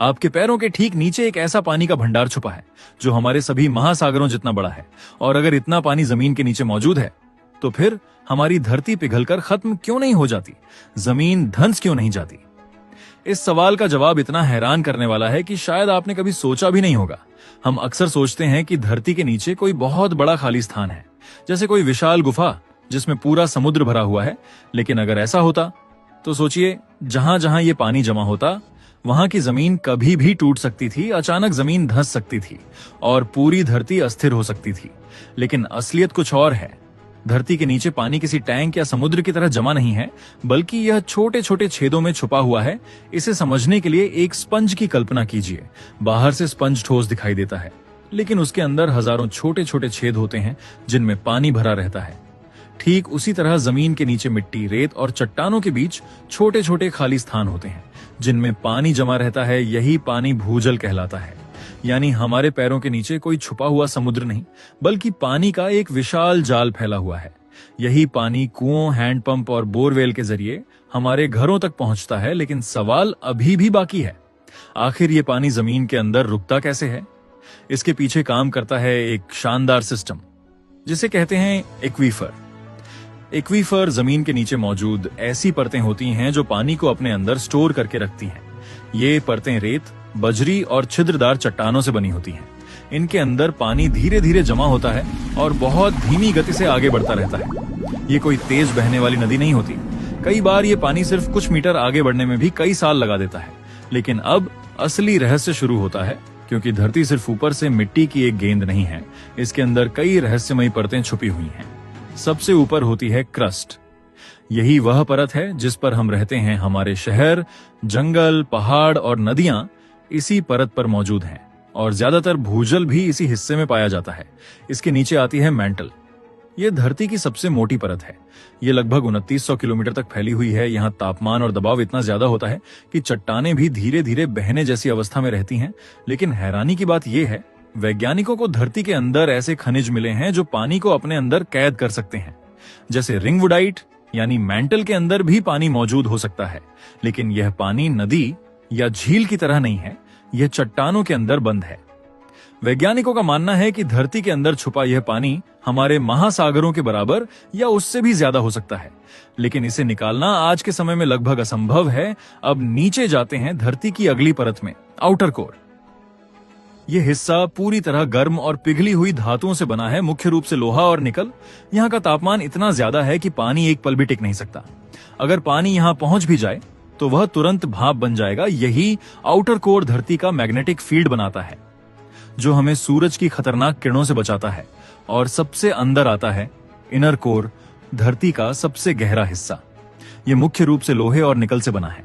आपके पैरों के ठीक नीचे एक ऐसा पानी का भंडार छुपा है जो हमारे सभी महासागरों जितना बड़ा है। और अगर इतना पानी जमीन के नीचे मौजूद है तो फिर हमारी धरती पिघलकर खत्म क्यों नहीं हो जाती, जमीन धंस क्यों नहीं जाती? इस सवाल का जवाब इतना हैरान करने वाला है कि शायद आपने कभी सोचा भी नहीं होगा। हम अक्सर सोचते हैं कि धरती के नीचे कोई बहुत बड़ा खाली स्थान है, जैसे कोई विशाल गुफा जिसमें पूरा समुद्र भरा हुआ है। लेकिन अगर ऐसा होता तो सोचिए, जहां जहां ये पानी जमा होता वहां की जमीन कभी भी टूट सकती थी, अचानक जमीन धंस सकती थी और पूरी धरती अस्थिर हो सकती थी। लेकिन असलियत कुछ और है। धरती के नीचे पानी किसी टैंक या समुद्र की तरह जमा नहीं है, बल्कि यह छोटे छोटे छेदों में छुपा हुआ है। इसे समझने के लिए एक स्पंज की कल्पना कीजिए। बाहर से स्पंज ठोस दिखाई देता है, लेकिन उसके अंदर हजारों छोटे छोटे छेद होते हैं जिनमें पानी भरा रहता है। ठीक उसी तरह जमीन के नीचे मिट्टी, रेत और चट्टानों के बीच छोटे छोटे खाली स्थान होते हैं जिनमें पानी जमा रहता है। यही पानी भूजल कहलाता है। यानी हमारे पैरों के नीचे कोई छुपा हुआ समुद्र नहीं, बल्कि पानी का एक विशाल जाल फैला हुआ है। यही पानी कुओं, हैंडपंप और बोरवेल के जरिए हमारे घरों तक पहुंचता है। लेकिन सवाल अभी भी बाकी है, आखिर ये पानी जमीन के अंदर रुकता कैसे है? इसके पीछे काम करता है एक शानदार सिस्टम जिसे कहते हैं एक्वीफर। एक्वीफर जमीन के नीचे मौजूद ऐसी परतें होती हैं जो पानी को अपने अंदर स्टोर करके रखती हैं। ये परतें रेत, बजरी और छिद्रदार चट्टानों से बनी होती हैं। इनके अंदर पानी धीरे धीरे जमा होता है और बहुत धीमी गति से आगे बढ़ता रहता है। ये कोई तेज बहने वाली नदी नहीं होती। कई बार ये पानी सिर्फ कुछ मीटर आगे बढ़ने में भी कई साल लगा देता है। लेकिन अब असली रहस्य शुरू होता है, क्योंकि धरती सिर्फ ऊपर से मिट्टी की एक गेंद नहीं है। इसके अंदर कई रहस्यमयी परतें छुपी हुई हैं। सबसे ऊपर होती है क्रस्ट। यही वह परत है जिस पर हम रहते हैं। हमारे शहर, जंगल, पहाड़ और नदियां इसी परत पर मौजूद हैं और ज्यादातर भूजल भी इसी हिस्से में पाया जाता है। इसके नीचे आती है मैंटल। यह धरती की सबसे मोटी परत है। यह लगभग 2900 किलोमीटर तक फैली हुई है। यहाँ तापमान और दबाव इतना ज्यादा होता है कि चट्टानें भी धीरे धीरे बहने जैसी अवस्था में रहती हैं। लेकिन हैरानी की बात यह है, वैज्ञानिकों को धरती के अंदर ऐसे खनिज मिले हैं जो पानी को अपने अंदर कैद कर सकते हैं। जैसे रिंगवुडाइट, यानी मैंटल के अंदर भी पानी मौजूद हो सकता है। लेकिन यह पानी नदी या झील की तरह नहीं है, यह चट्टानों के अंदर बंद है। वैज्ञानिकों का मानना है कि धरती के अंदर छुपा यह पानी हमारे महासागरों के बराबर या उससे भी ज्यादा हो सकता है। लेकिन इसे निकालना आज के समय में लगभग असंभव है। अब नीचे जाते हैं धरती की अगली परत में, आउटर कोर। यह हिस्सा पूरी तरह गर्म और पिघली हुई धातुओं से बना है, मुख्य रूप से लोहा और निकल। यहाँ का तापमान इतना ज्यादा है कि पानी एक पल भी टिक नहीं सकता। अगर पानी यहाँ पहुंच भी जाए तो वह तुरंत भाप बन जाएगा। यही आउटर कोर धरती का मैग्नेटिक फील्ड बनाता है, जो हमें सूरज की खतरनाक किरणों से बचाता है। और सबसे अंदर आता है इनर कोर, धरती का सबसे गहरा हिस्सा। यह मुख्य रूप से लोहे और निकल से बना है।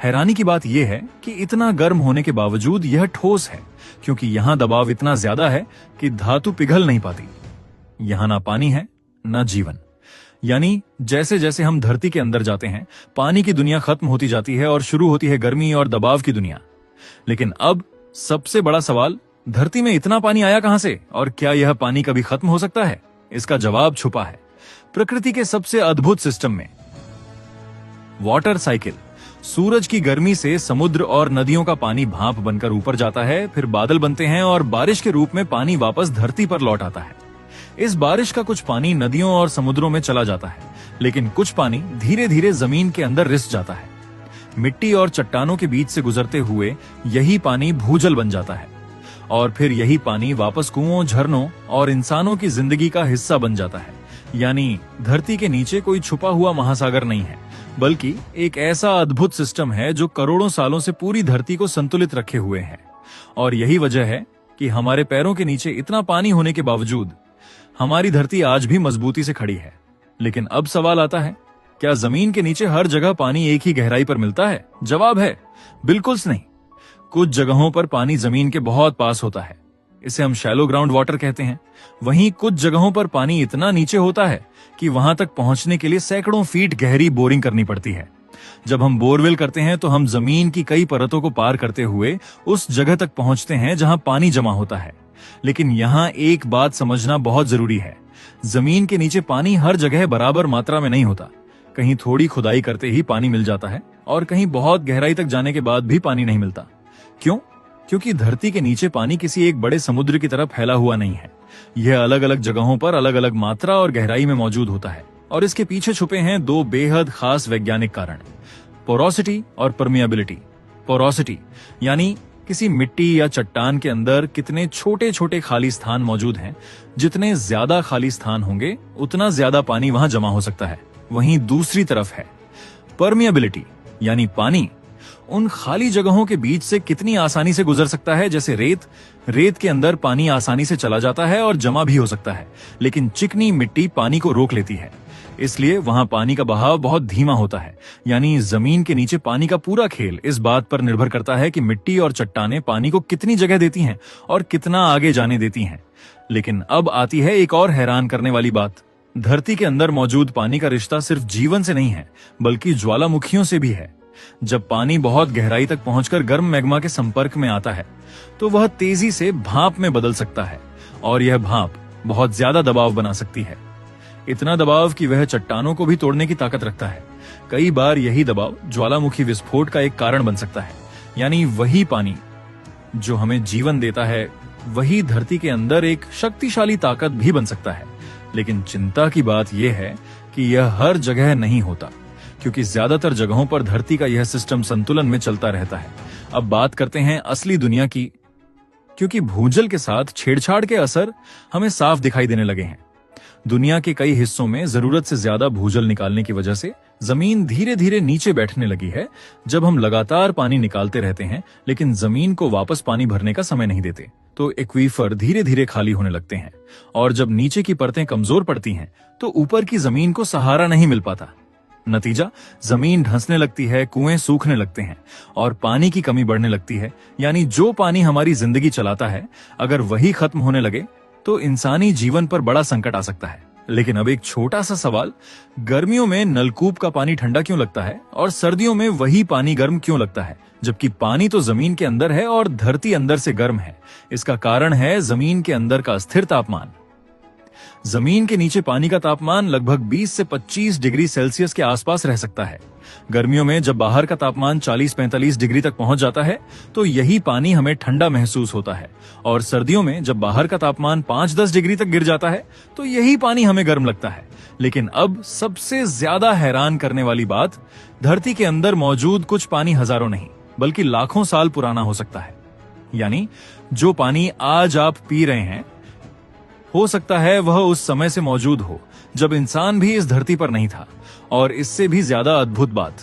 हैरानी की बात यह है कि इतना गर्म होने के बावजूद यह ठोस है, क्योंकि यहां दबाव इतना ज्यादा है कि धातु पिघल नहीं पाती। यहां ना पानी है, ना जीवन। यानी जैसे जैसे हम धरती के अंदर जाते हैं, पानी की दुनिया खत्म होती जाती है और शुरू होती है गर्मी और दबाव की दुनिया। लेकिन अब सबसे बड़ा सवाल, धरती में इतना पानी आया कहां से और क्या यह पानी कभी खत्म हो सकता है? इसका जवाब छुपा है प्रकृति के सबसे अद्भुत सिस्टम में, वाटर साइकिल। सूरज की गर्मी से समुद्र और नदियों का पानी भाप बनकर ऊपर जाता है, फिर बादल बनते हैं और बारिश के रूप में पानी वापस धरती पर लौट आता है। इस बारिश का कुछ पानी नदियों और समुद्रों में चला जाता है, लेकिन कुछ पानी धीरे धीरे जमीन के अंदर रिस जाता है। मिट्टी और चट्टानों के बीच से गुजरते हुए यही पानी भूजल बन जाता है और फिर यही पानी वापस कुओं, झरनों और इंसानों की जिंदगी का हिस्सा बन जाता है। यानी धरती के नीचे कोई छुपा हुआ महासागर नहीं है, बल्कि एक ऐसा अद्भुत सिस्टम है जो करोड़ों सालों से पूरी धरती को संतुलित रखे हुए है। और यही वजह है कि हमारे पैरों के नीचे इतना पानी होने के बावजूद हमारी धरती आज भी मजबूती से खड़ी है। लेकिन अब सवाल आता है, क्या जमीन के नीचे हर जगह पानी एक ही गहराई पर मिलता है? जवाब है बिल्कुल नहीं। कुछ जगहों पर पानी जमीन के बहुत पास होता है, इसे हम शैलो ग्राउंड वाटर कहते हैं। वहीं कुछ जगहों पर पानी इतना नीचे होता है कि वहां तक पहुंचने के लिए सैकड़ों फीट गहरी बोरिंग करनी पड़ती है। जब हम बोरवेल करते हैं तो हम जमीन की कई परतों को पार करते हुए उस जगह तक पहुंचते हैं जहां पानी जमा होता है। लेकिन यहाँ एक बात समझना बहुत जरूरी है, जमीन के नीचे पानी हर जगह बराबर मात्रा में नहीं होता। कहीं थोड़ी खुदाई करते ही पानी मिल जाता है और कहीं बहुत गहराई तक जाने के बाद भी पानी नहीं मिलता। क्यों? क्योंकि धरती के नीचे पानी किसी एक बड़े समुद्र की तरह फैला हुआ नहीं है। यह अलग अलग जगहों पर अलग अलग मात्रा और गहराई में मौजूद होता है, और इसके पीछे छुपे हैं दो बेहद खास वैज्ञानिक कारण, पोरोसिटी और परमिएबिलिटी। पोरोसिटी यानी किसी मिट्टी या चट्टान के अंदर कितने छोटे छोटे खाली स्थान मौजूद हैं। जितने ज्यादा खाली स्थान होंगे उतना ज्यादा पानी वहां जमा हो सकता है। वहीं दूसरी तरफ है परमिएबिलिटी, यानी पानी उन खाली जगहों के बीच से कितनी आसानी से गुजर सकता है। जैसे रेत के अंदर पानी आसानी से चला जाता है और जमा भी हो सकता है, लेकिन चिकनी मिट्टी पानी को रोक लेती है। इसलिए वहां पानी का बहाव बहुत धीमा होता है। यानी जमीन के नीचे पानी का पूरा खेल इस बात पर निर्भर करता है कि मिट्टी और चट्टानें पानी को कितनी जगह देती हैं और कितना आगे जाने देती हैं। लेकिन अब आती है एक और हैरान करने वाली बात। धरती के अंदर मौजूद पानी का रिश्ता सिर्फ जीवन से नहीं है, बल्कि ज्वालामुखियों से भी है। जब पानी बहुत गहराई तक पहुंचकर गर्म मैग्मा के संपर्क में आता है, तो वह तेजी से भाप में बदल सकता है, और यह भाप बहुत ज्यादा दबाव बना सकती है। इतना दबाव कि वह चट्टानों को भी तोड़ने की ताकत रखता है। कई बार यही दबाव ज्वालामुखी विस्फोट का एक कारण बन सकता है। यानी वही पानी जो हमें जीवन देता है, वही धरती के अंदर एक शक्तिशाली ताकत भी बन सकता है। लेकिन चिंता की बात यह है कि यह हर जगह नहीं होता, क्योंकि ज्यादातर जगहों पर धरती का यह सिस्टम संतुलन में चलता रहता है। अब बात करते हैं असली दुनिया की, क्योंकि भूजल के साथ छेड़छाड़ के असर हमें साफ दिखाई देने लगे हैं। दुनिया के कई हिस्सों में जरूरत से ज्यादा भूजल निकालने की वजह से जमीन धीरे धीरे नीचे बैठने लगी है। जब हम लगातार पानी निकालते रहते हैं लेकिन जमीन को वापस पानी भरने का समय नहीं देते, तो एक्वीफर धीरे धीरे खाली होने लगते हैं, और जब नीचे की परतें कमजोर पड़ती हैं तो ऊपर की जमीन को सहारा नहीं मिल पाता। नतीजा, जमीन धंसने लगती है, कुएं सूखने लगते हैं और पानी की कमी बढ़ने लगती है। यानी जो पानी हमारी जिंदगी चलाता है, अगर वही खत्म होने लगे तो इंसानी जीवन पर बड़ा संकट आ सकता है। लेकिन अब एक छोटा सा सवाल, गर्मियों में नलकूप का पानी ठंडा क्यों लगता है और सर्दियों में वही पानी गर्म क्यों लगता है, जबकि पानी तो जमीन के अंदर है और धरती अंदर से गर्म है? इसका कारण है जमीन के अंदर का स्थिर तापमान। जमीन के नीचे पानी का तापमान लगभग 20 से 25 डिग्री सेल्सियस के आसपास रह सकता है। गर्मियों में जब बाहर का तापमान 40-45 डिग्री तक पहुंच जाता है, तो यही पानी हमें ठंडा महसूस होता है, और सर्दियों में जब बाहर का तापमान 5-10 डिग्री तक गिर जाता है, तो यही पानी हमें गर्म लगता है। लेकिन अब सबसे ज्यादा हैरान करने वाली बात, धरती के अंदर मौजूद कुछ पानी हजारों नहीं बल्कि लाखों साल पुराना हो सकता है। यानी जो पानी आज आप पी रहे हैं, हो सकता है वह उस समय से मौजूद हो जब इंसान भी इस धरती पर नहीं था। और इससे भी ज्यादा अद्भुत बात,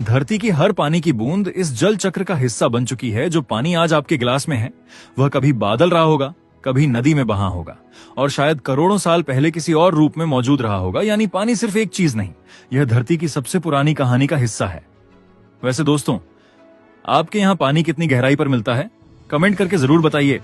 धरती की हर पानी की बूंद इस जल चक्र का हिस्सा बन चुकी है। जो पानी आज आपके गिलास में है, वह कभी बादल रहा होगा, कभी नदी में बहा होगा, और शायद करोड़ों साल पहले किसी और रूप में मौजूद रहा होगा। यानी पानी सिर्फ एक चीज नहीं, यह धरती की सबसे पुरानी कहानी का हिस्सा है। वैसे दोस्तों, आपके यहां पानी कितनी गहराई पर मिलता है? कमेंट करके जरूर बताइए।